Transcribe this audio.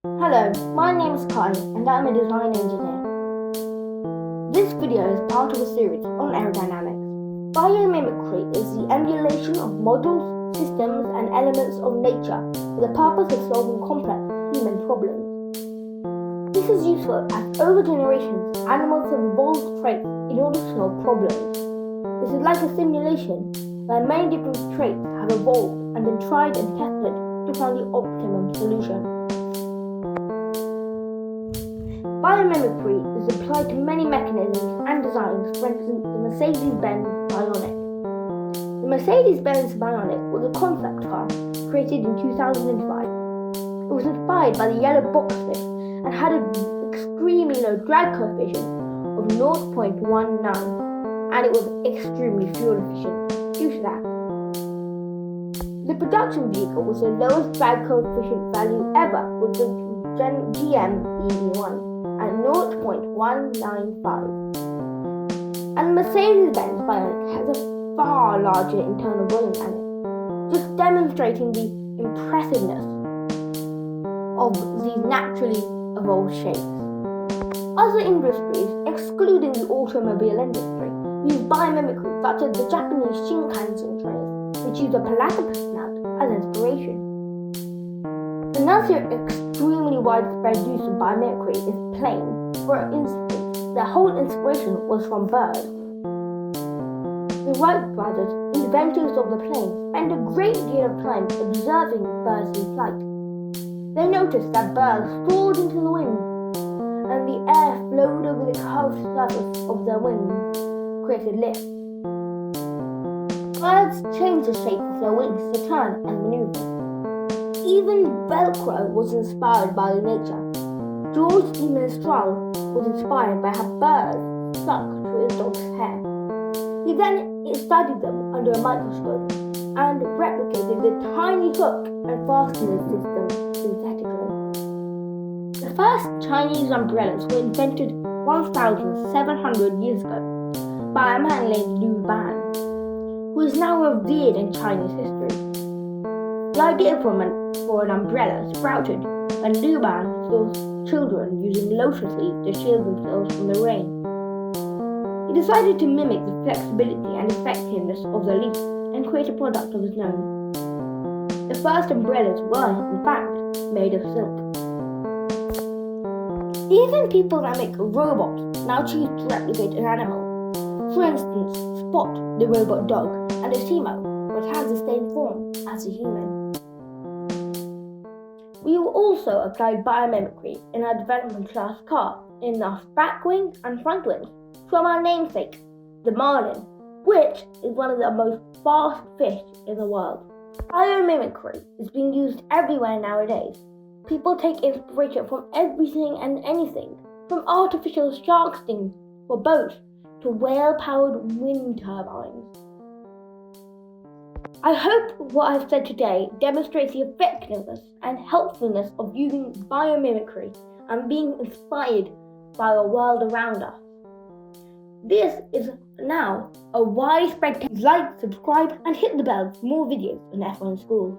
Hello, my name is Kai and I'm a design engineer. This video is part of a series on aerodynamics. Biomimicry is the emulation of models, systems and elements of nature for the purpose of solving complex human problems. This is useful as over generations animals have evolved traits in order to solve problems. This is like a simulation where many different traits have evolved and been tried and tested to find the optimum solution. Biomimicry is applied to many mechanisms and designs, for instance the Mercedes-Benz Bionic. The Mercedes-Benz Bionic was a concept car created in 2005. It was inspired by the yellow box fish and had an extremely low drag coefficient of 0.19, and it was extremely fuel efficient due to that. The production vehicle was the lowest drag coefficient value ever with the GM EV1 at 0.195. And Mercedes-Benz Bionic has a far larger internal volume than it, just demonstrating the impressiveness of these naturally evolved shapes. Other industries, excluding the automobile industry, use biomimicry, such as the Japanese Shinkansen trains, which use a platypus snout as inspiration. Another extremely widespread use of biomimicry is planes. For instance, their whole inspiration was from birds. The Wright brothers, inventors of the plane, spent a great deal of time observing birds in flight. They noticed that birds soared into the wind, and the air flowed over the curved surface of their wings, created lift. Birds change the shape of their wings to turn and maneuver. Even Velcro was inspired by nature. George de Mestral was inspired by how birds stuck to his dog's hair. He then studied them under a microscope and replicated the tiny hook and fastener system synthetically. The first Chinese umbrellas were invented 1,700 years ago by a man named Lu Ban, who is now revered in Chinese history. The idea for an umbrella sprouted when Lu Ban saw children using lotus leaves to shield themselves from the rain. He decided to mimic the flexibility and effectiveness of the leaf and create a product of his own. The first umbrellas were, in fact, made of silk. Even people that make robots now choose to replicate an animal. For instance, Spot, the robot dog, and Osimo, which has the same form as a human. We will also apply biomimicry in our development class car in the back wing and front wings from our namesake, the MARLIN, which is one of the most fast fish in the world. Biomimicry is being used everywhere nowadays. People take inspiration from everything and anything, from artificial shark stings for boats to whale-powered wind turbines. I hope what I've said today demonstrates the effectiveness and helpfulness of using biomimicry and being inspired by the world around us. This is now a widespread. Like, subscribe and hit the bell for more videos on F1 Schools.